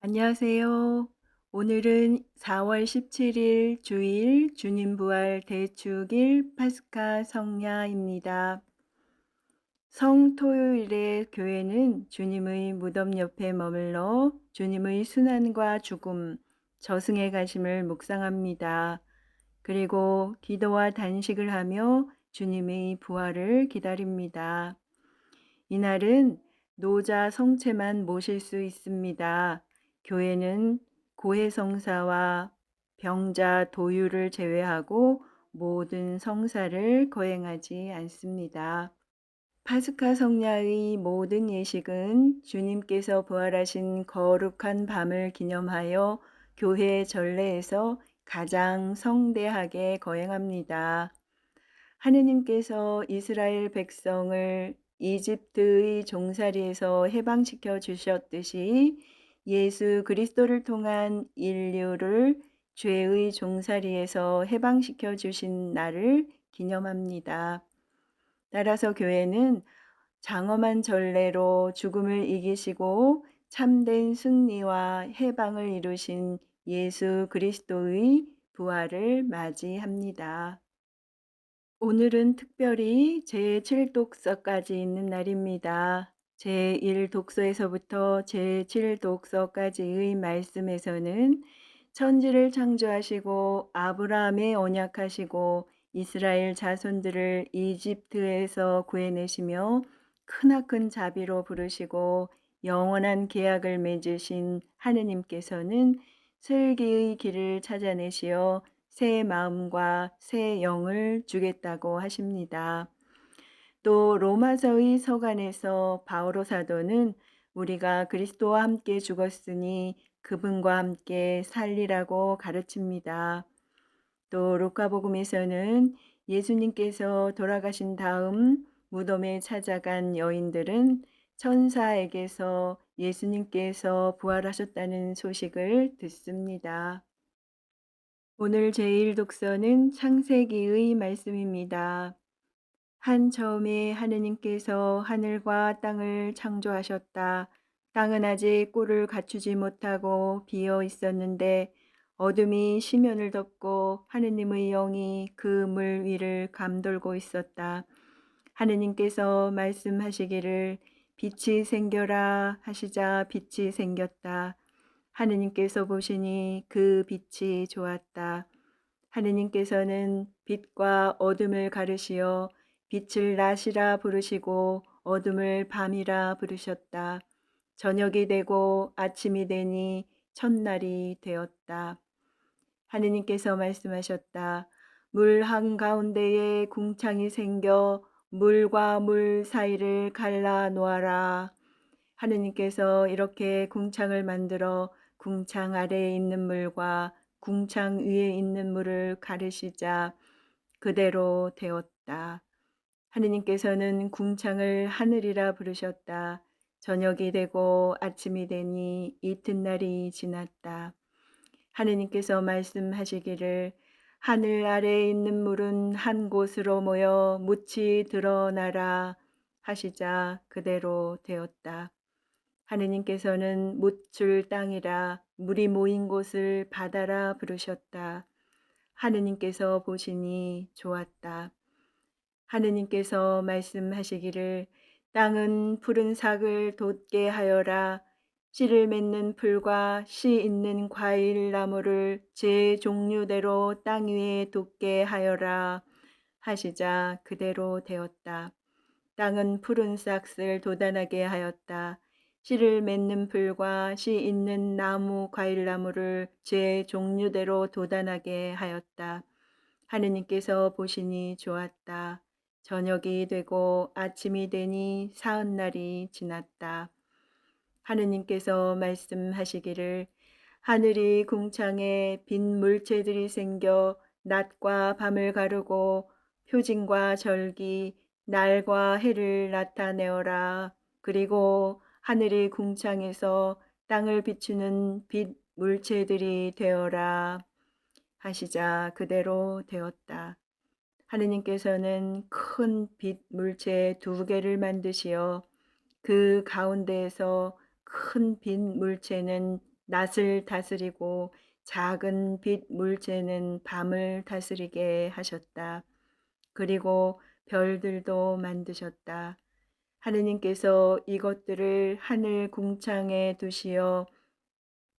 안녕하세요. 오늘은 4월 17일 주일 주님 부활 대축일 파스카 성야입니다. 성토요일에 교회는 주님의 무덤 옆에 머물러 주님의 순환과 죽음, 저승에 가심을 묵상합니다. 그리고 기도와 단식을 하며 주님의 부활을 기다립니다. 이날은 노자 성체만 모실 수 있습니다. 교회는 고해성사와 병자 도유를 제외하고 모든 성사를 거행하지 않습니다. 파스카 성야의 모든 예식은 주님께서 부활하신 거룩한 밤을 기념하여 교회 전례에서 가장 성대하게 거행합니다. 하느님께서 이스라엘 백성을 이집트의 종살이에서 해방시켜 주셨듯이 예수 그리스도를 통한 인류를 죄의 종살이에서 해방시켜 주신 날을 기념합니다. 따라서 교회는 장엄한 전례로 죽음을 이기시고 참된 승리와 해방을 이루신 예수 그리스도의 부활을 맞이합니다. 오늘은 특별히 제7독서까지 있는 날입니다. 제1독서에서부터 제7독서까지의 말씀에서는 천지를 창조하시고 아브라함의 언약하시고 이스라엘 자손들을 이집트에서 구해내시며 크나큰 자비로 부르시고 영원한 계약을 맺으신 하느님께서는 슬기의 길을 찾아내시어 새 마음과 새 영을 주겠다고 하십니다. 또 로마서의 서간에서 바오로 사도는 우리가 그리스도와 함께 죽었으니 그분과 함께 살리라고 가르칩니다. 또 루카복음에서는 예수님께서 돌아가신 다음 무덤에 찾아간 여인들은 천사에게서 예수님께서 부활하셨다는 소식을 듣습니다. 오늘 제1 독서는 창세기의 말씀입니다. 한 처음에 하느님께서 하늘과 땅을 창조하셨다. 땅은 아직 꿀을 갖추지 못하고 비어 있었는데 어둠이 시면을 덮고 하느님의 영이 그 물 위를 감돌고 있었다. 하느님께서 말씀하시기를 빛이 생겨라 하시자 빛이 생겼다. 하느님께서 보시니 그 빛이 좋았다. 하느님께서는 빛과 어둠을 가르시어 빛을 낮이라 부르시고 어둠을 밤이라 부르셨다. 저녁이 되고 아침이 되니 첫날이 되었다. 하느님께서 말씀하셨다. 물 한가운데에 궁창이 생겨 물과 물 사이를 갈라 놓아라. 하느님께서 이렇게 궁창을 만들어 궁창 아래에 있는 물과 궁창 위에 있는 물을 가르시자 그대로 되었다. 하느님께서는 궁창을 하늘이라 부르셨다. 저녁이 되고 아침이 되니 이튿날이 지났다. 하느님께서 말씀하시기를 하늘 아래에 있는 물은 한 곳으로 모여 묻히 드러나라 하시자 그대로 되었다. 하느님께서는 묻줄 땅이라 물이 모인 곳을 바다라 부르셨다. 하느님께서 보시니 좋았다. 하느님께서 말씀하시기를 땅은 푸른 삭을 돋게 하여라. 씨를 맺는 풀과 씨 있는 과일 나무를 제 종류대로 땅 위에 돋게 하여라 하시자 그대로 되었다. 땅은 푸른 싹을 돋아나게 하였다. 씨를 맺는 풀과 씨 있는 나무 과일나무를 제 종류대로 돋아나게 하였다. 하느님께서 보시니 좋았다. 저녁이 되고 아침이 되니 사흔날이 지났다. 하느님께서 말씀하시기를 하늘이 궁창에 빈 물체들이 생겨 낮과 밤을 가르고 표징과 절기, 날과 해를 나타내어라. 그리고 하늘이 궁창에서 땅을 비추는 빛 물체들이 되어라. 하시자 그대로 되었다. 하느님께서는 큰 빛 물체 2개를 만드시어 그 가운데에서 큰 빛 물체는 낮을 다스리고 작은 빛 물체는 밤을 다스리게 하셨다. 그리고 별들도 만드셨다. 하느님께서 이것들을 하늘 궁창에 두시어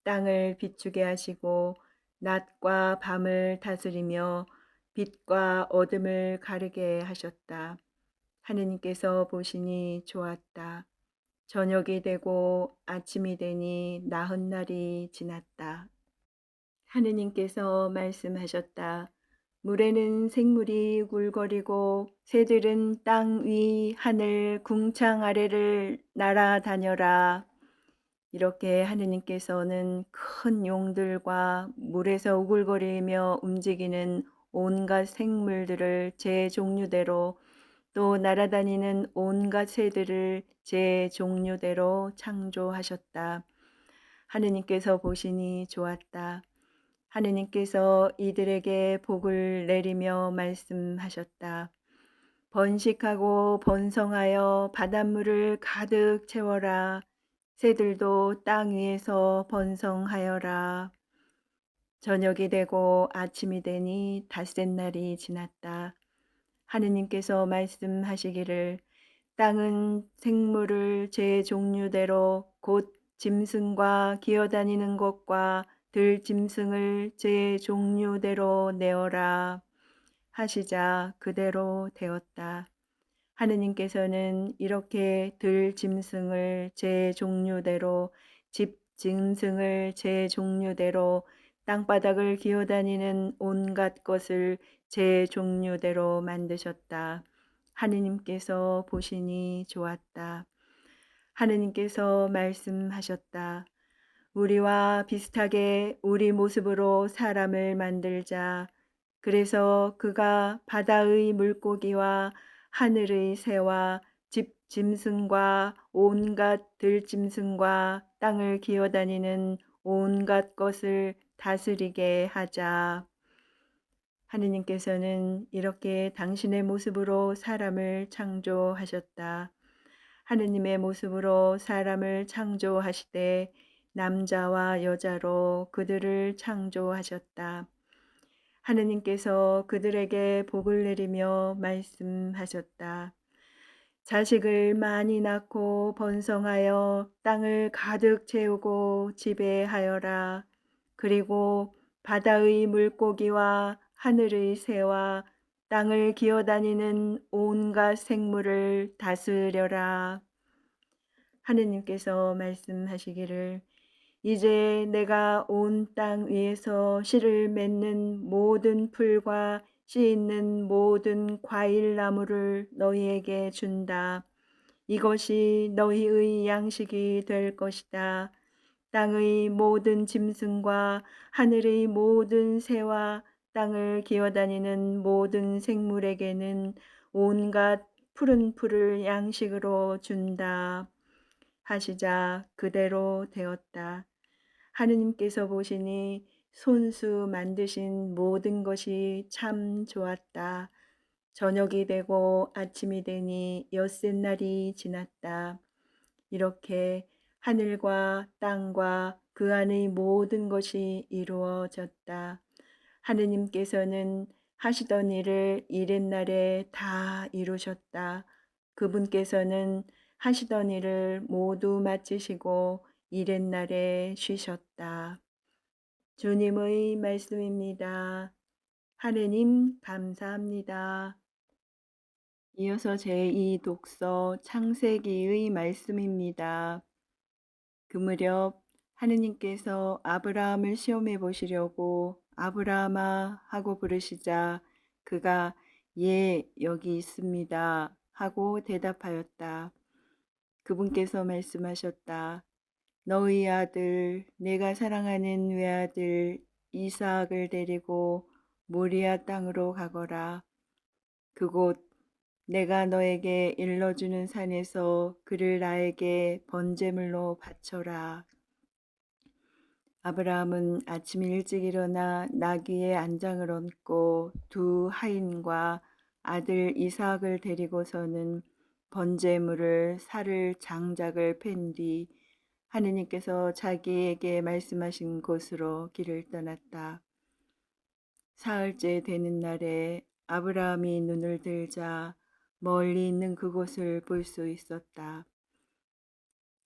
땅을 비추게 하시고 낮과 밤을 다스리며 빛과 어둠을 가르게 하셨다. 하느님께서 보시니 좋았다. 저녁이 되고 아침이 되니 나흔 날이 지났다. 하느님께서 말씀하셨다. 물에는 생물이 굴거리고 새들은 땅 위 하늘 궁창 아래를 날아다녀라. 이렇게 하느님께서는 큰 용들과 물에서 우글거리며 움직이는 온갖 생물들을 제 종류대로 또 날아다니는 온갖 새들을 제 종류대로 창조하셨다. 하느님께서 보시니 좋았다. 하느님께서 이들에게 복을 내리며 말씀하셨다. 번식하고 번성하여 바닷물을 가득 채워라. 새들도 땅 위에서 번성하여라. 저녁이 되고 아침이 되니 닷새 날이 지났다. 하느님께서 말씀하시기를 땅은 생물을 제 종류대로 곧 짐승과 기어다니는 것과 들짐승을 제 종류대로 내어라 하시자 그대로 되었다. 하느님께서는 이렇게 들짐승을 제 종류대로 집짐승을 제 종류대로 땅바닥을 기어다니는 온갖 것을 제 종류대로 만드셨다. 하느님께서 보시니 좋았다. 하느님께서 말씀하셨다. 우리와 비슷하게 우리 모습으로 사람을 만들자. 그래서 그가 바다의 물고기와 하늘의 새와 집 짐승과 온갖 들짐승과 땅을 기어다니는 온갖 것을 다스리게 하자. 하느님께서는 이렇게 당신의 모습으로 사람을 창조하셨다. 하느님의 모습으로 사람을 창조하시되 남자와 여자로 그들을 창조하셨다. 하느님께서 그들에게 복을 내리며 말씀하셨다. 자식을 많이 낳고 번성하여 땅을 가득 채우고 지배하여라. 그리고 바다의 물고기와 하늘의 새와 땅을 기어다니는 온갖 생물을 다스려라. 하느님께서 말씀하시기를 이제 내가 온 땅 위에서 씨를 맺는 모든 풀과 씨 있는 모든 과일 나무를 너희에게 준다. 이것이 너희의 양식이 될 것이다. 땅의 모든 짐승과 하늘의 모든 새와 땅을 기어다니는 모든 생물에게는 온갖 푸른 풀을 양식으로 준다. 하시자 그대로 되었다. 하느님께서 보시니 손수 만드신 모든 것이 참 좋았다. 저녁이 되고 아침이 되니 엿새 날이 지났다. 이렇게 하늘과 땅과 그 안의 모든 것이 이루어졌다. 하느님께서는 하시던 일을 이렛날에 다 이루셨다. 그분께서는 하시던 일을 모두 마치시고 이렛날에 쉬셨다. 주님의 말씀입니다. 하느님 감사합니다. 이어서 제2 독서 창세기의 말씀입니다. 그 무렵 하느님께서 아브라함을 시험해 보시려고 아브라함아 하고 부르시자 그가 예 여기 있습니다 하고 대답하였다. 그분께서 말씀하셨다. 너희 아들 내가 사랑하는 외아들 이삭을 데리고 모리아 땅으로 가거라. 그곳 내가 너에게 일러주는 산에서 그를 나에게 번제물로 바쳐라. 아브라함은 아침 일찍 일어나 나귀의 안장을 얹고 두 하인과 아들 이삭을 데리고서는 번제물을 살을 장작을 팬 뒤 하느님께서 자기에게 말씀하신 곳으로 길을 떠났다. 사흘째 되는 날에 아브라함이 눈을 들자 멀리 있는 그곳을 볼 수 있었다.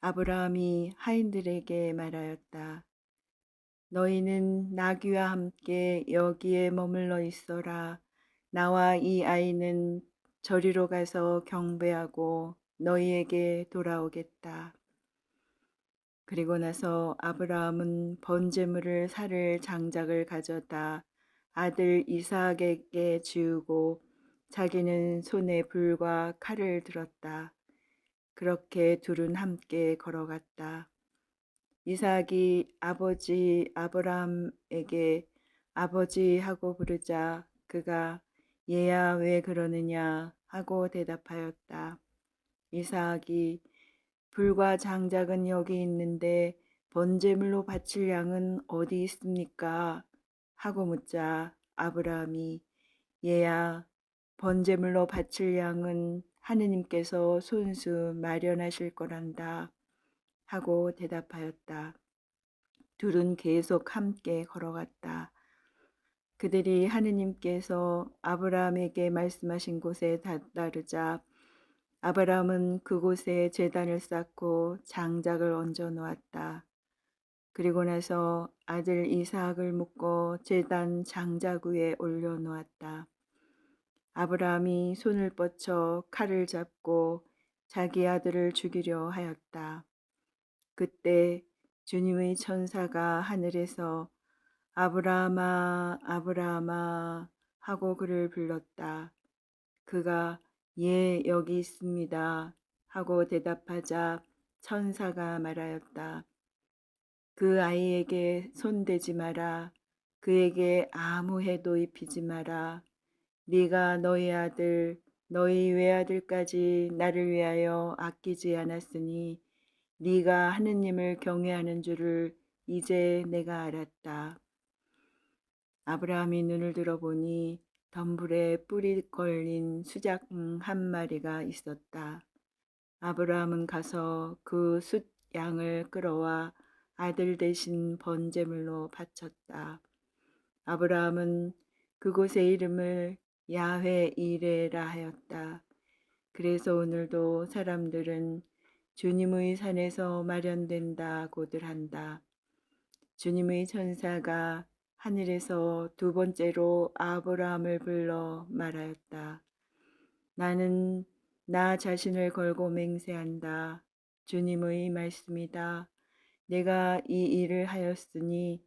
아브라함이 하인들에게 말하였다. 너희는 나귀와 함께 여기에 머물러 있어라. 나와 이 아이는 저리로 가서 경배하고 너희에게 돌아오겠다. 그리고 나서 아브라함은 번제물을 살 장작을 가져다 아들 이삭에게 지우고 자기는 손에 불과 칼을 들었다. 그렇게 둘은 함께 걸어갔다. 이삭이 아버지 아브라함에게 아버지 하고 부르자 그가 얘야 왜 그러느냐 하고 대답하였다. 이삭이 불과 장작은 여기 있는데 번제물로 바칠 양은 어디 있습니까? 하고 묻자 아브라함이 얘야 번제물로 바칠 양은 하느님께서 손수 마련하실 거란다 하고 대답하였다. 둘은 계속 함께 걸어갔다. 그들이 하느님께서 아브라함에게 말씀하신 곳에 다다르자 아브라함은 그곳에 제단을 쌓고 장작을 얹어 놓았다. 그리고 나서 아들 이삭을 묶고 제단 장작 위에 올려 놓았다. 아브라함이 손을 뻗쳐 칼을 잡고 자기 아들을 죽이려 하였다. 그때 주님의 천사가 하늘에서 아브라함아, 아브라함아 하고 그를 불렀다. 그가 예, 여기 있습니다 하고 대답하자 천사가 말하였다. 그 아이에게 손대지 마라. 그에게 아무 해도 입히지 마라. 네가 너희 아들, 너희 외아들까지 나를 위하여 아끼지 않았으니 네가 하느님을 경외하는 줄을 이제 내가 알았다. 아브라함이 눈을 들어보니 덤불에 뿔이 걸린 수작 한 마리가 있었다. 아브라함은 가서 그 숫 양을 끌어와 아들 대신 번제물로 바쳤다. 아브라함은 그곳의 이름을 야훼 이레라 하였다. 그래서 오늘도 사람들은 주님의 산에서 마련된다고들 한다. 주님의 천사가 하늘에서 두 번째로 아브라함을 불러 말하였다. 나는 나 자신을 걸고 맹세한다. 주님의 말씀이다. 내가 이 일을 하였으니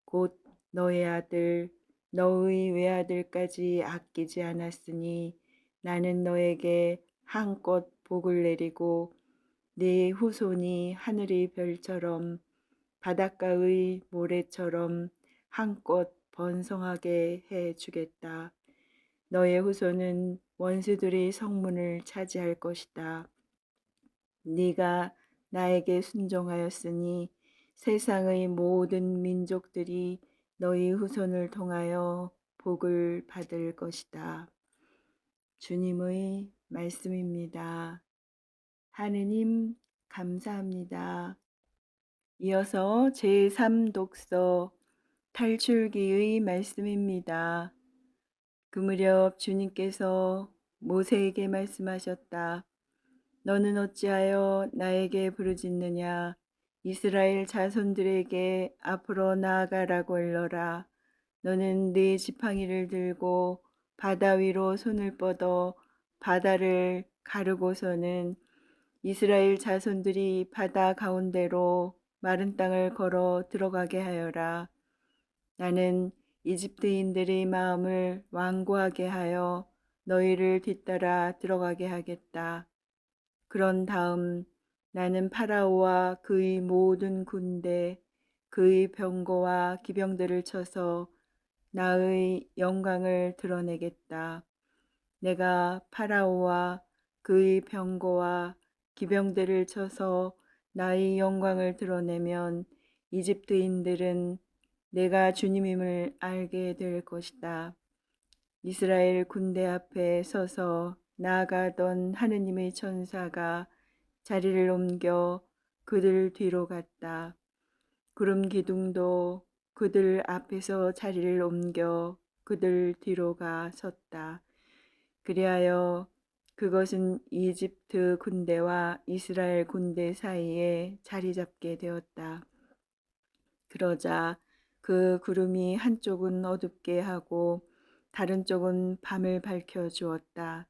곧 너의 아들, 너의 외아들까지 아끼지 않았으니 나는 너에게 한껏 복을 내리고 네 후손이 하늘의 별처럼 바닷가의 모래처럼 한껏 번성하게 해 주겠다. 너의 후손은 원수들의 성문을 차지할 것이다. 네가 나에게 순종하였으니 세상의 모든 민족들이 너희 후손을 통하여 복을 받을 것이다. 주님의 말씀입니다. 하느님 감사합니다. 이어서 제3독서 탈출기의 말씀입니다. 그 무렵 주님께서 모세에게 말씀하셨다. 너는 어찌하여 나에게 부르짖느냐? 이스라엘 자손들에게 앞으로 나아가라고 일러라. 너는 네 지팡이를 들고 바다 위로 손을 뻗어 바다를 가르고서는 이스라엘 자손들이 바다 가운데로 마른 땅을 걸어 들어가게 하여라. 나는 이집트인들의 마음을 완고하게 하여 너희를 뒤따라 들어가게 하겠다. 그런 다음 나는 파라오와 그의 모든 군대, 그의 병거와 기병들을 쳐서 나의 영광을 드러내겠다. 내가 파라오와 그의 병거와 기병들을 쳐서 나의 영광을 드러내면 이집트인들은 내가 주님임을 알게 될 것이다. 이스라엘 군대 앞에 서서 나아가던 하느님의 천사가 자리를 옮겨 그들 뒤로 갔다. 구름 기둥도 그들 앞에서 자리를 옮겨 그들 뒤로 가 섰다. 그리하여 그것은 이집트 군대와 이스라엘 군대 사이에 자리 잡게 되었다. 그러자 그 구름이 한쪽은 어둡게 하고 다른 쪽은 밤을 밝혀 주었다.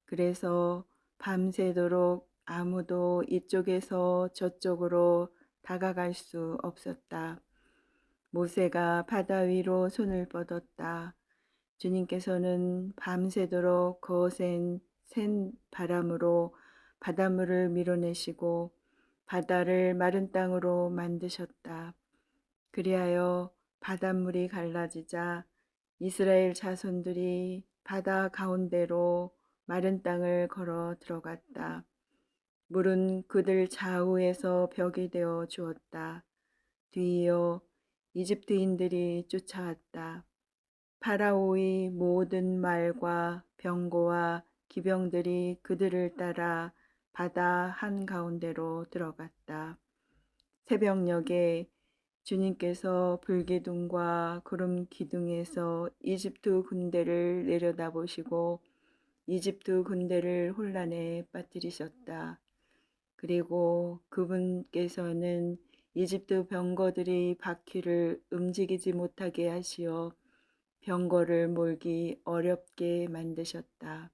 그래서 밤새도록 아무도 이쪽에서 저쪽으로 다가갈 수 없었다. 모세가 바다 위로 손을 뻗었다. 주님께서는 밤새도록 거센 센 바람으로 바닷물을 밀어내시고 바다를 마른 땅으로 만드셨다. 그리하여 바닷물이 갈라지자 이스라엘 자손들이 바다 가운데로 마른 땅을 걸어 들어갔다. 물은 그들 좌우에서 벽이 되어 주었다. 뒤이어 이집트인들이 쫓아왔다. 파라오의 모든 말과 병거와 기병들이 그들을 따라 바다 한가운데로 들어갔다. 새벽녘에 주님께서 불기둥과 구름 기둥에서 이집트 군대를 내려다보시고 이집트 군대를 혼란에 빠뜨리셨다. 그리고 그분께서는 이집트 병거들이 바퀴를 움직이지 못하게 하시어 병거를 몰기 어렵게 만드셨다.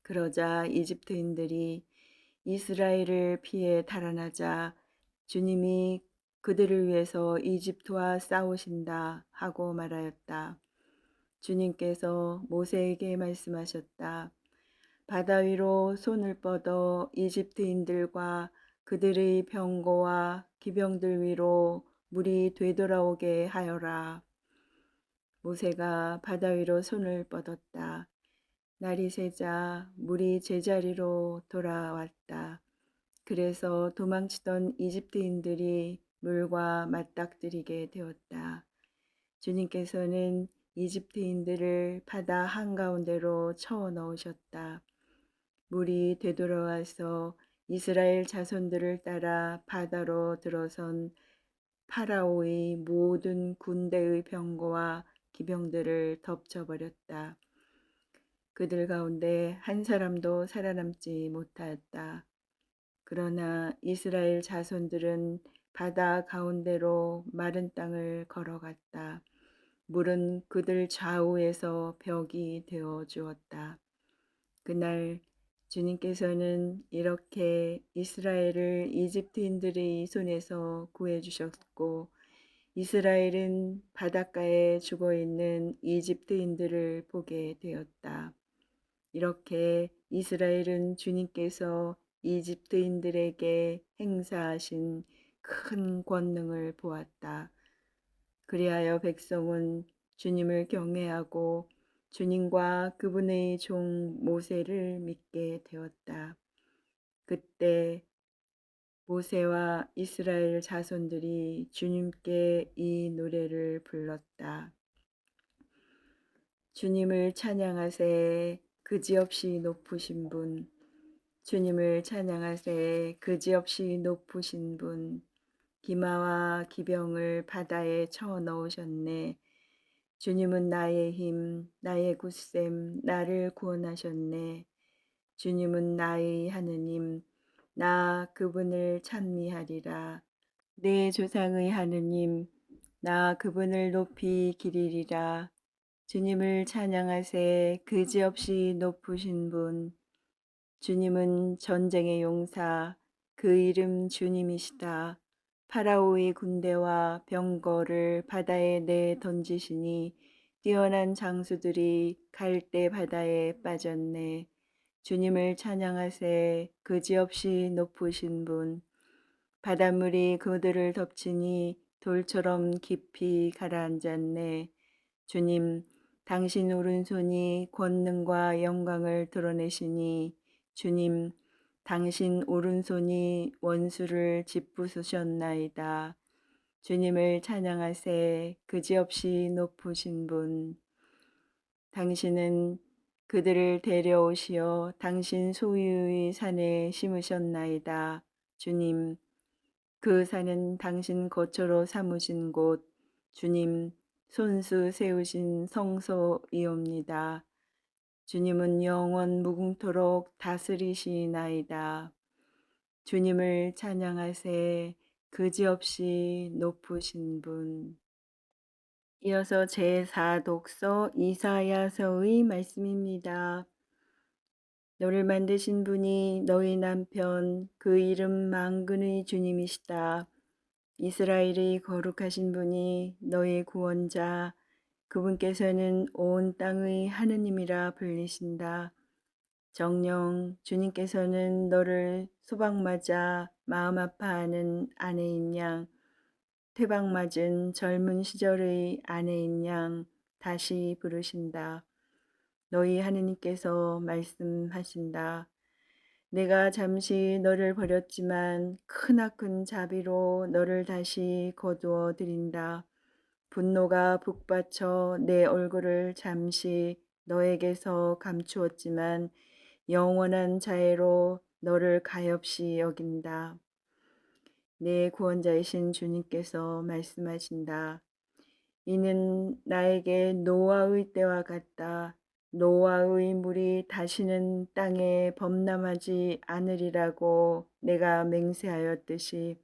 그러자 이집트인들이 이스라엘을 피해 달아나자 주님이 그들을 위해서 이집트와 싸우신다 하고 말하였다. 주님께서 모세에게 말씀하셨다. 바다 위로 손을 뻗어 이집트인들과 그들의 병거와 기병들 위로 물이 되돌아오게 하여라. 모세가 바다 위로 손을 뻗었다. 날이 새자 물이 제자리로 돌아왔다. 그래서 도망치던 이집트인들이 물과 맞닥뜨리게 되었다. 주님께서는 이집트인들을 바다 한가운데로 쳐넣으셨다. 물이 되돌아와서 이스라엘 자손들을 따라 바다로 들어선 파라오의 모든 군대의 병거와 기병들을 덮쳐버렸다. 그들 가운데 한 사람도 살아남지 못하였다. 그러나 이스라엘 자손들은 바다 가운데로 마른 땅을 걸어갔다. 물은 그들 좌우에서 벽이 되어 주었다. 그날 주님께서는 이렇게 이스라엘을 이집트인들의 손에서 구해주셨고 이스라엘은 바닷가에 죽어있는 이집트인들을 보게 되었다. 이렇게 이스라엘은 주님께서 이집트인들에게 행사하신 큰 권능을 보았다. 그리하여 백성은 주님을 경외하고 주님과 그분의 종 모세를 믿게 되었다. 그때 모세와 이스라엘 자손들이 주님께 이 노래를 불렀다. 주님을 찬양하세 그지없이 높으신 분. 주님을 찬양하세 그지없이 높으신 분. 기마와 기병을 바다에 쳐 넣으셨네. 주님은 나의 힘, 나의 굳셈, 나를 구원하셨네. 주님은 나의 하느님, 나 그분을 찬미하리라. 내 조상의 하느님, 나 그분을 높이 기리리라. 주님을 찬양하세 그지없이 높으신 분. 주님은 전쟁의 용사, 그 이름 주님이시다. 파라오의 군대와 병거를 바다에 내 던지시니 뛰어난 장수들이 갈대 바다에 빠졌네. 주님을 찬양하세 그지없이 높으신 분. 바닷물이 그들을 덮치니 돌처럼 깊이 가라앉았네. 주님, 당신 오른손이 권능과 영광을 드러내시니 주님, 당신 오른손이 원수를 짓부수셨나이다. 주님을 찬양하세 그지없이 높으신 분. 당신은 그들을 데려오시어 당신 소유의 산에 심으셨나이다. 주님, 그 산은 당신 거처로 삼으신 곳, 주님 손수 세우신 성소이옵니다. 주님은 영원 무궁토록 다스리시나이다. 주님을 찬양하세. 그지없이 높으신 분. 이어서 제4독서 이사야서의 말씀입니다. 너를 만드신 분이 너희 남편, 그 이름 만군의 주님이시다. 이스라엘의 거룩하신 분이 너희 구원자, 그분께서는 온 땅의 하느님이라 불리신다. 정녕 주님께서는 너를 소박맞아 마음 아파하는 아내인 양, 태박맞은 젊은 시절의 아내인 양 다시 부르신다. 너희 하느님께서 말씀하신다. 내가 잠시 너를 버렸지만 크나큰 자비로 너를 다시 거두어 드린다. 분노가 북받쳐 내 얼굴을 잠시 너에게서 감추었지만 영원한 자애로 너를 가엾이 여긴다. 내 구원자이신 주님께서 말씀하신다. 이는 나에게 노아의 때와 같다. 노아의 물이 다시는 땅에 범람하지 않으리라고 내가 맹세하였듯이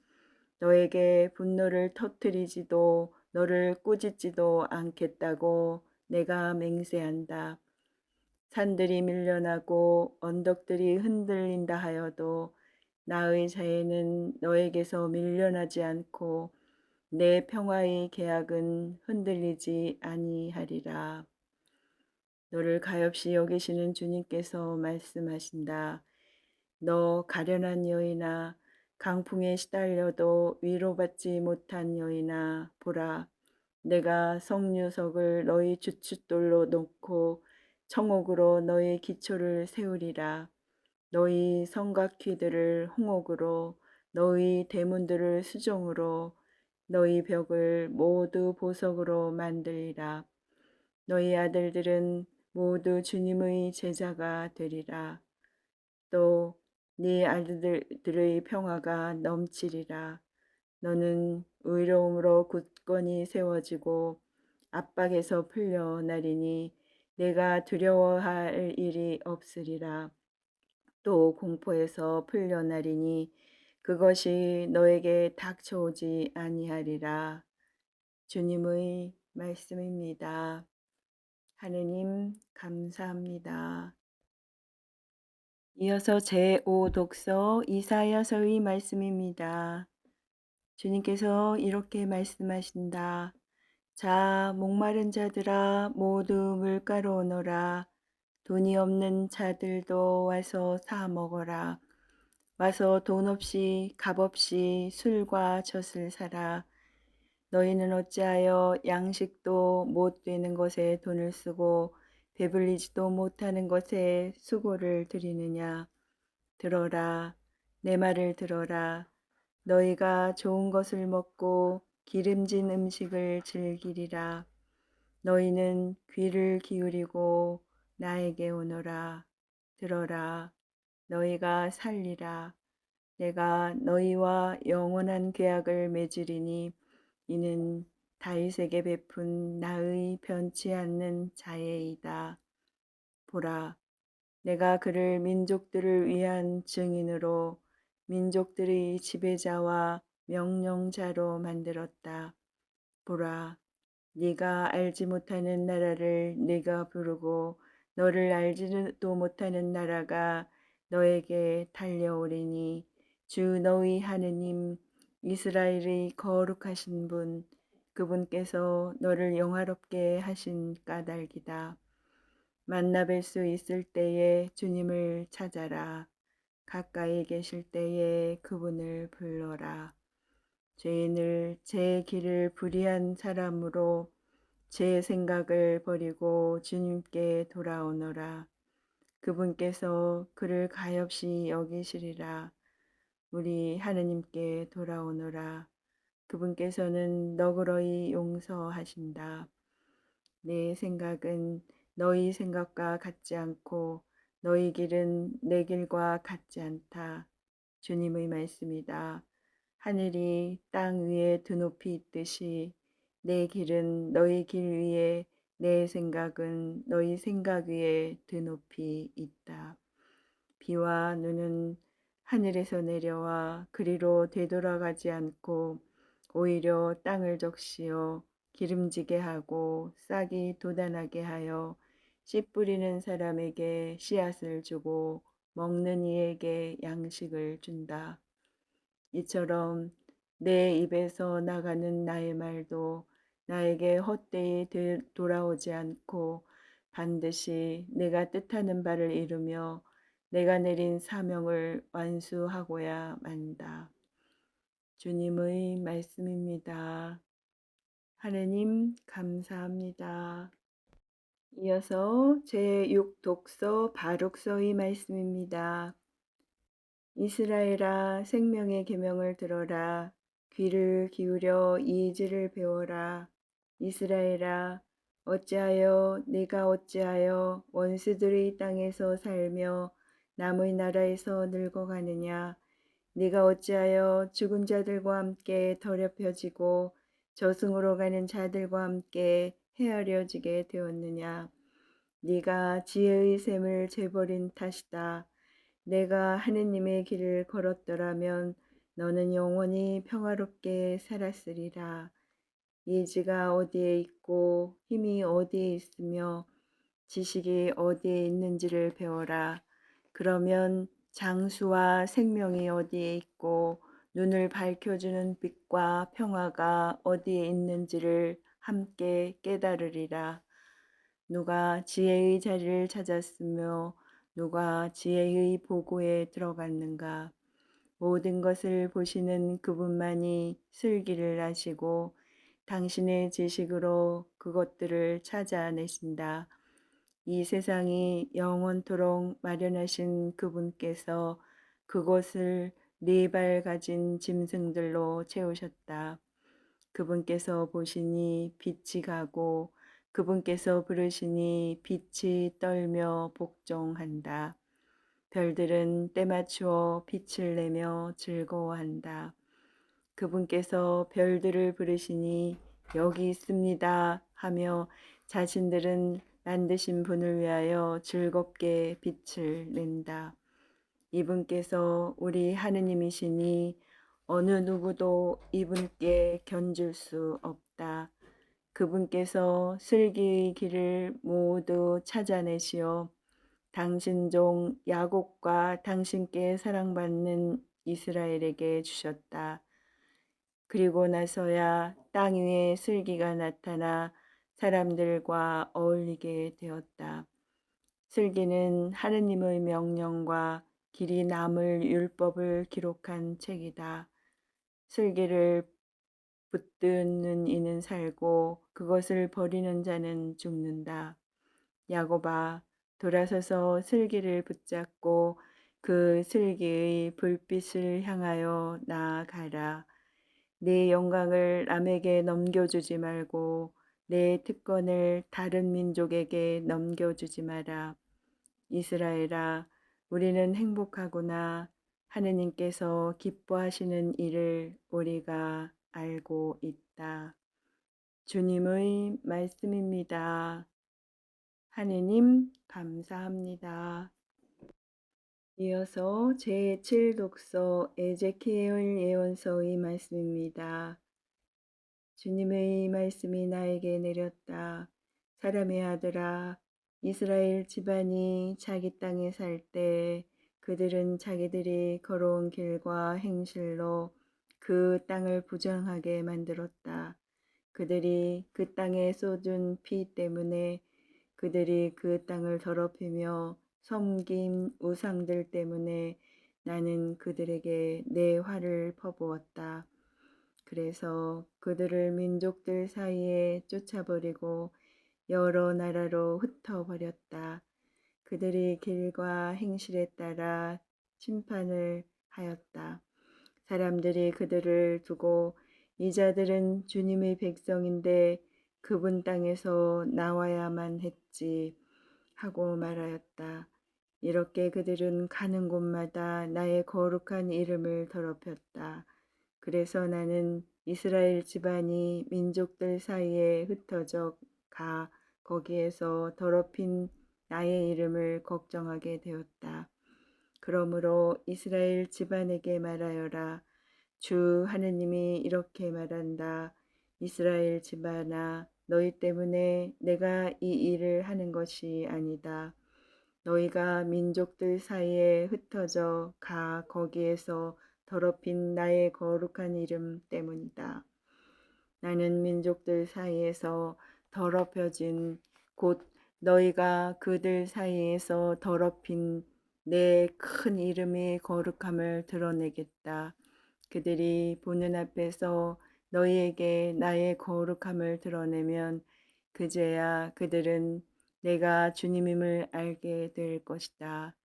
너에게 분노를 터뜨리지도 너를 꾸짖지도 않겠다고 내가 맹세한다. 산들이 밀려나고 언덕들이 흔들린다 하여도 나의 자애는 너에게서 밀려나지 않고 내 평화의 계약은 흔들리지 아니하리라. 너를 가엾이 여기시는 주님께서 말씀하신다. 너 가련한 여인아, 강풍에 시달려도 위로받지 못한 여인아, 보라. 내가 성류석을 너희 주춧돌로 놓고 청옥으로 너희 기초를 세우리라. 너희 성곽퀴들을 홍옥으로, 너희 대문들을 수종으로, 너희 벽을 모두 보석으로 만들리라. 너희 아들들은 모두 주님의 제자가 되리라. 또 네 아들들의 평화가 넘치리라. 너는 의로움으로 굳건히 세워지고 압박에서 풀려나리니 내가 두려워할 일이 없으리라. 또 공포에서 풀려나리니 그것이 너에게 닥쳐오지 아니하리라. 주님의 말씀입니다. 하느님 감사합니다. 이어서 제5독서 이사야서의 말씀입니다. 주님께서 이렇게 말씀하신다. 자, 목마른 자들아 모두 물가로 오너라. 돈이 없는 자들도 와서 사 먹어라. 와서 돈 없이 값 없이 술과 젖을 사라. 너희는 어찌하여 양식도 못 되는 것에 돈을 쓰고 배불리지도 못하는 것에 수고를 들이느냐. 들어라. 내 말을 들어라. 너희가 좋은 것을 먹고 기름진 음식을 즐기리라. 너희는 귀를 기울이고 나에게 오너라. 들어라. 너희가 살리라. 내가 너희와 영원한 계약을 맺으리니 이는 다윗에게 베푼 나의 변치 않는 자애이다. 보라. 내가 그를 민족들을 위한 증인으로 민족들의 지배자와 명령자로 만들었다. 보라, 네가 알지 못하는 나라를 네가 부르고 너를 알지도 못하는 나라가 너에게 달려오리니 주 너희 하느님 이스라엘의 거룩하신 분 그분께서 너를 영화롭게 하신 까닭이다. 만나 뵐 수 있을 때에 주님을 찾아라. 가까이 계실 때에 그분을 불러라. 죄인을 제 길을 불의한 사람으로 제 생각을 버리고 주님께 돌아오너라. 그분께서 그를 가엾이 여기시리라. 우리 하느님께 돌아오너라. 그분께서는 너그러이 용서하신다. 내 생각은 너희 생각과 같지 않고 너희 길은 내 길과 같지 않다. 주님의 말씀이다. 하늘이 땅 위에 드높이 있듯이 내 길은 너희 길 위에 내 생각은 너희 생각 위에 드높이 있다. 비와 눈은 하늘에서 내려와 그리로 되돌아가지 않고 오히려 땅을 적시어 기름지게 하고 싹이 돋아나게 하여 씨 뿌리는 사람에게 씨앗을 주고 먹는 이에게 양식을 준다. 이처럼 내 입에서 나가는 나의 말도 나에게 헛되이 돌아오지 않고 반드시 내가 뜻하는 바를 이루며 내가 내린 사명을 완수하고야 만다. 주님의 말씀입니다. 하느님 감사합니다. 이어서 제6독서 바룩서의 말씀입니다. 이스라엘아 생명의 계명을 들어라. 귀를 기울여 이의지를 배워라. 이스라엘아 내가 어찌하여 원수들의 땅에서 살며 남의 나라에서 늙어가느냐. 네가 어찌하여 죽은 자들과 함께 더럽혀지고 저승으로 가는 자들과 함께 헤아려지게 되었느냐. 네가 지혜의 샘을 재버린 탓이다. 내가 하느님의 길을 걸었더라면 너는 영원히 평화롭게 살았으리라. 예지가 어디에 있고 힘이 어디에 있으며 지식이 어디에 있는지를 배워라. 그러면 장수와 생명이 어디에 있고 눈을 밝혀주는 빛과 평화가 어디에 있는지를 함께 깨달으리라. 누가 지혜의 자리를 찾았으며 누가 지혜의 보고에 들어갔는가. 모든 것을 보시는 그분만이 슬기를 아시고 당신의 지식으로 그것들을 찾아내신다. 이 세상이 영원토록 마련하신 그분께서 그곳을 4발 가진 짐승들로 채우셨다. 그분께서 보시니 빛이 가고 그분께서 부르시니 빛이 떨며 복종한다. 별들은 때맞추어 빛을 내며 즐거워한다. 그분께서 별들을 부르시니 여기 있습니다 하며 자신들은 만드신 분을 위하여 즐겁게 빛을 낸다. 이분께서 우리 하느님이시니 어느 누구도 이분께 견줄 수 없다. 그분께서 슬기의 길을 모두 찾아내시어 당신 종 야곱과 당신께 사랑받는 이스라엘에게 주셨다. 그리고 나서야 땅 위에 슬기가 나타나 사람들과 어울리게 되었다. 슬기는 하느님의 명령과 길이 남을 율법을 기록한 책이다. 슬기를 붙드는 이는 살고 그것을 버리는 자는 죽는다. 야곱아 돌아서서 슬기를 붙잡고 그 슬기의 불빛을 향하여 나아가라. 네 영광을 남에게 넘겨주지 말고 내 특권을 다른 민족에게 넘겨주지 마라. 이스라엘아 우리는 행복하구나. 하느님께서 기뻐하시는 일을 우리가 알고 있다. 주님의 말씀입니다. 하느님 감사합니다. 이어서 제7독서 에제키엘 예언서의 말씀입니다. 주님의 말씀이 나에게 내렸다. 사람의 아들아, 이스라엘 집안이 자기 땅에 살 때 그들은 자기들이 걸어온 길과 행실로 그 땅을 부정하게 만들었다. 그들이 그 땅에 쏟은 피 때문에 그들이 그 땅을 더럽히며 섬긴 우상들 때문에 나는 그들에게 내 화를 퍼부었다. 그래서 그들을 민족들 사이에 쫓아버리고 여러 나라로 흩어버렸다. 그들의 길과 행실에 따라 심판을 하였다. 사람들이 그들을 두고 이 자들은 주님의 백성인데 그분 땅에서 나와야만 했지 하고 말하였다. 이렇게 그들은 가는 곳마다 나의 거룩한 이름을 더럽혔다. 그래서 나는 이스라엘 집안이 민족들 사이에 흩어져 가 거기에서 더럽힌 나의 이름을 걱정하게 되었다. 그러므로 이스라엘 집안에게 말하여라. 주 하느님이 이렇게 말한다. 이스라엘 집안아, 너희 때문에 내가 이 일을 하는 것이 아니다. 너희가 민족들 사이에 흩어져 가 거기에서 더럽힌 나의 거룩한 이름 때문이다. 나는 민족들 사이에서 더럽혀진 곧 너희가 그들 사이에서 더럽힌 내 큰 이름의 거룩함을 드러내겠다. 그들이 보는 앞에서 너희에게 나의 거룩함을 드러내면 그제야 그들은 내가 주님임을 알게 될 것이다.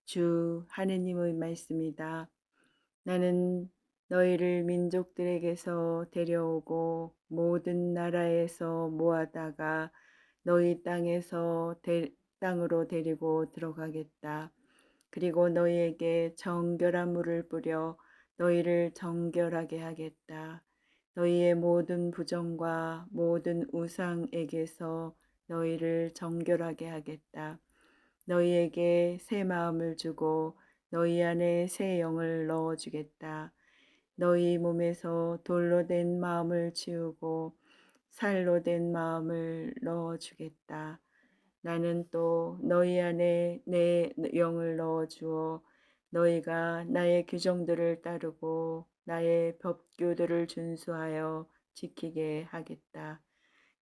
주 하느님의 말씀이다. 나는 너희를 민족들에게서 데려오고 모든 나라에서 모아다가 너희 땅으로 데리고 들어가겠다. 그리고 너희에게 정결한 물을 뿌려 너희를 정결하게 하겠다. 너희의 모든 부정과 모든 우상에게서 너희를 정결하게 하겠다. 너희에게 새 마음을 주고 너희 안에 새 영을 넣어주겠다. 너희 몸에서 돌로 된 마음을 지우고 살로 된 마음을 넣어주겠다. 나는 또 너희 안에 내 영을 넣어주어 너희가 나의 규정들을 따르고 나의 법규들을 준수하여 지키게 하겠다.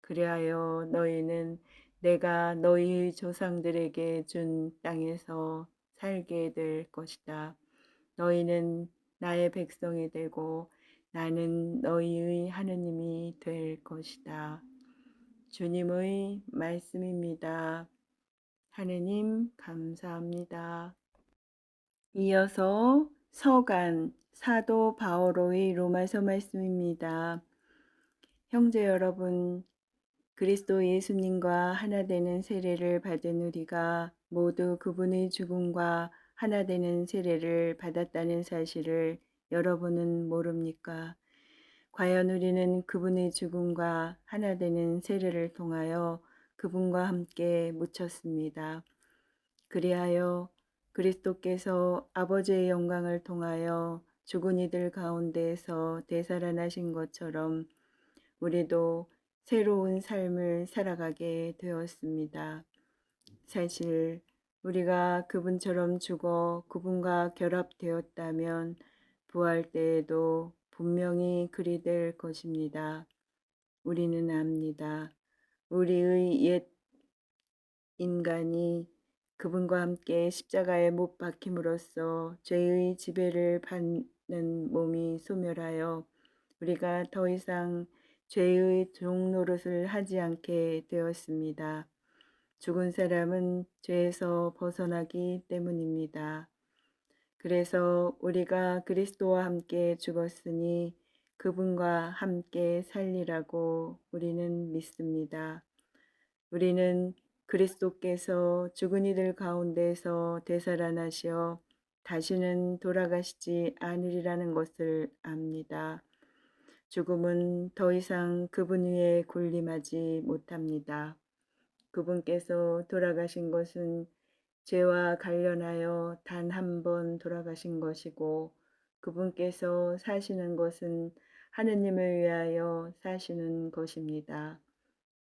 그리하여 너희는 내가 너희 조상들에게 준 땅에서 살게 될 것이다. 너희는 나의 백성이 되고 나는 너희의 하느님이 될 것이다. 주님의 말씀입니다. 하느님 감사합니다. 이어서 서간 사도 바오로의 로마서 말씀입니다. 형제 여러분, 그리스도 예수님과 하나 되는 세례를 받은 우리가 모두 그분의 죽음과 하나 되는 세례를 받았다는 사실을 여러분은 모릅니까? 과연 우리는 그분의 죽음과 하나 되는 세례를 통하여 그분과 함께 묻혔습니다. 그리하여 그리스도께서 아버지의 영광을 통하여 죽은 이들 가운데에서 되살아나신 것처럼 우리도 새로운 삶을 살아가게 되었습니다. 사실 우리가 그분처럼 죽어 그분과 결합되었다면 부활 때에도 분명히 그리 될 것입니다. 우리는 압니다. 우리의 옛 인간이 그분과 함께 십자가에 못 박힘으로써 죄의 지배를 받는 몸이 소멸하여 우리가 더 이상 죄의 종 노릇을 하지 않게 되었습니다. 죽은 사람은 죄에서 벗어나기 때문입니다. 그래서 우리가 그리스도와 함께 죽었으니 그분과 함께 살리라고 우리는 믿습니다. 우리는 그리스도께서 죽은 이들 가운데서 되살아나시어 다시는 돌아가시지 않으리라는 것을 압니다. 죽음은 더 이상 그분 위에 군림하지 못합니다. 그분께서 돌아가신 것은 죄와 관련하여 단 한 번 돌아가신 것이고 그분께서 사시는 것은 하느님을 위하여 사시는 것입니다.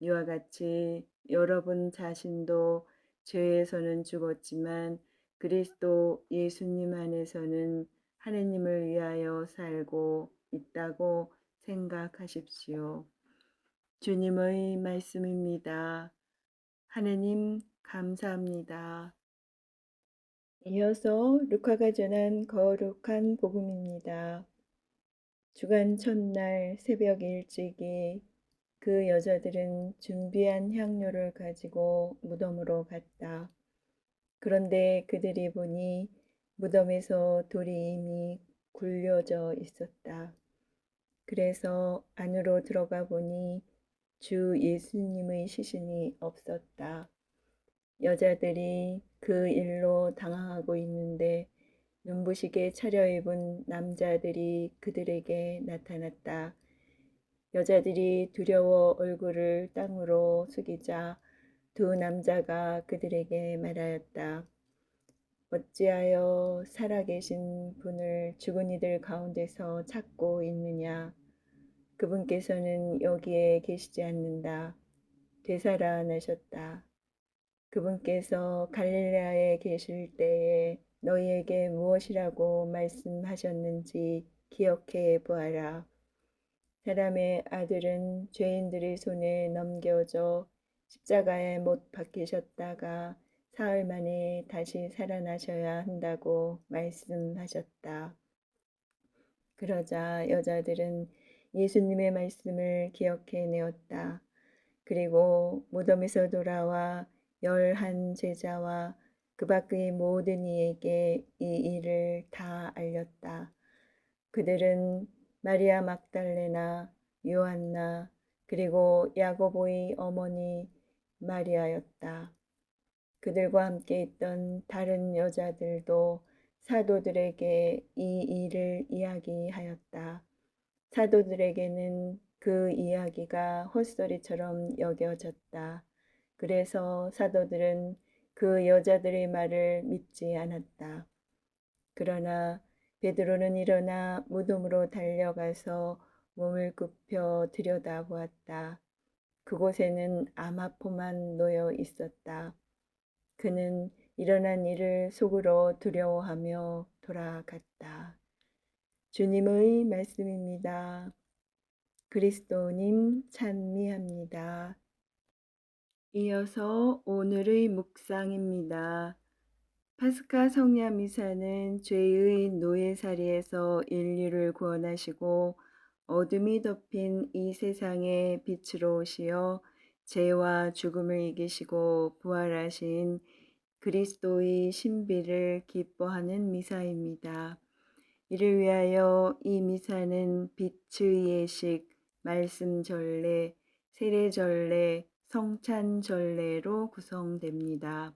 이와 같이 여러분 자신도 죄에서는 죽었지만 그리스도 예수님 안에서는 하느님을 위하여 살고 있다고 생각하십시오. 주님의 말씀입니다. 하느님 감사합니다. 이어서 루카가 전한 거룩한 복음입니다. 주간 첫날 새벽 일찍이 그 여자들은 준비한 향료를 가지고 무덤으로 갔다. 그런데 그들이 보니 무덤에서 돌이 이미 굴려져 있었다. 그래서 안으로 들어가 보니 주 예수님의 시신이 없었다. 여자들이 그 일로 당황하고 있는데 눈부시게 차려입은 남자들이 그들에게 나타났다. 여자들이 두려워 얼굴을 땅으로 숙이자 두 남자가 그들에게 말하였다. 어찌하여 살아계신 분을 죽은 이들 가운데서 찾고 있느냐? 그분께서는 여기에 계시지 않는다. 되살아나셨다. 그분께서 갈릴레아에 계실 때에 너희에게 무엇이라고 말씀하셨는지 기억해 보아라. 사람의 아들은 죄인들의 손에 넘겨져 십자가에 못 박히셨다가 사흘 만에 다시 살아나셔야 한다고 말씀하셨다. 그러자 여자들은 예수님의 말씀을 기억해 내었다. 그리고 무덤에서 돌아와 11 제자와 그 밖의 모든 이에게 이 일을 다 알렸다. 그들은 마리아 막달레나, 요한나, 그리고 야고보의 어머니 마리아였다. 그들과 함께 있던 다른 여자들도 사도들에게 이 일을 이야기하였다. 사도들에게는 그 이야기가 헛소리처럼 여겨졌다. 그래서 사도들은 그 여자들의 말을 믿지 않았다. 그러나 베드로는 일어나 무덤으로 달려가서 몸을 굽혀 들여다보았다. 그곳에는 아마포만 놓여 있었다. 그는 일어난 일을 속으로 두려워하며 돌아갔다. 주님의 말씀입니다. 그리스도님 찬미합니다. 이어서 오늘의 묵상입니다. 파스카 성야 미사는 죄의 노예살이에서 인류를 구원하시고 어둠이 덮인 이 세상에 빛으로 오시어 죄와 죽음을 이기시고 부활하신 그리스도의 신비를 기뻐하는 미사입니다. 이를 위하여 이 미사는 빛의 예식, 말씀 전례, 세례 전례, 성찬 전례로 구성됩니다.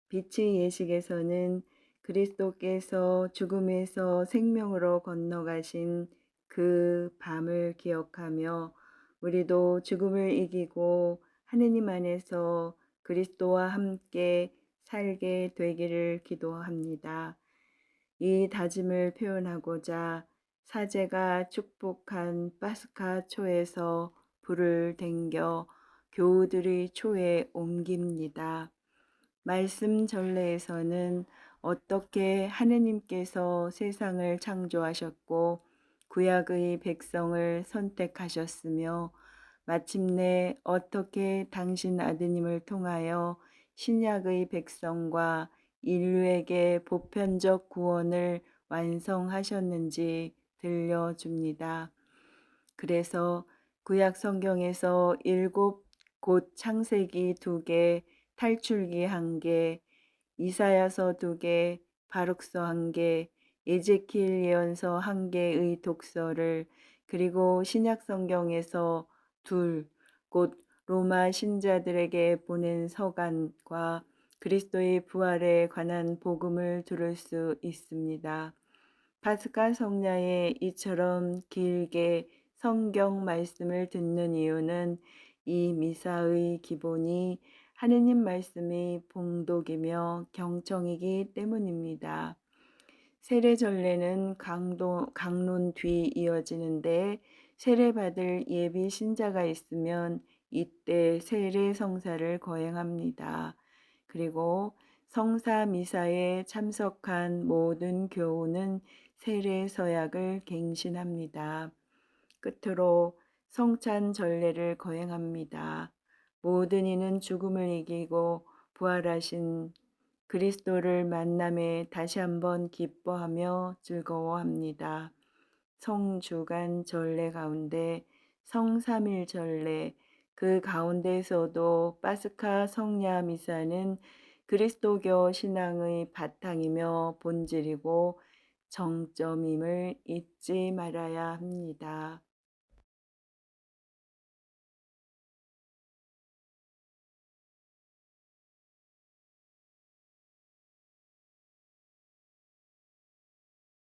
빛의 예식에서는 그리스도께서 죽음에서 생명으로 건너가신 그 밤을 기억하며 우리도 죽음을 이기고 하느님 안에서 그리스도와 함께 살게 되기를 기도합니다. 이 다짐을 표현하고자 사제가 축복한 파스카 초에서 불을 댕겨 교우들의 초에 옮깁니다. 말씀 전례에서는 어떻게 하느님께서 세상을 창조하셨고 구약의 백성을 선택하셨으며 마침내 어떻게 당신 아드님을 통하여 신약의 백성과 인류에게 보편적 구원을 완성하셨는지 들려줍니다. 그래서 구약 성경에서 7곳 창세기 2개, 탈출기 1개, 이사야서 2개, 바룩서 1개, 에제키엘 예언서 1개의 독서를 그리고 신약 성경에서 2, 곧 로마 신자들에게 보낸 서간과 그리스도의 부활에 관한 복음을 들을 수 있습니다. 파스카 성야에 이처럼 길게 성경 말씀을 듣는 이유는 이 미사의 기본이 하느님 말씀이 봉독이며 경청이기 때문입니다. 세례 전례는 강론 뒤 이어지는데 세례받을 예비 신자가 있으면 이때 세례 성사를 거행합니다. 그리고 성사 미사에 참석한 모든 교우는 세례 서약을 갱신합니다. 끝으로 성찬 전례를 거행합니다. 모든 이는 죽음을 이기고 부활하신 그리스도를 만남에 다시 한번 기뻐하며 즐거워합니다. 성주간 전례 가운데 성삼일 전례 그 가운데서도 파스카 성야 미사는 그리스도교 신앙의 바탕이며 본질이고 정점임을 잊지 말아야 합니다.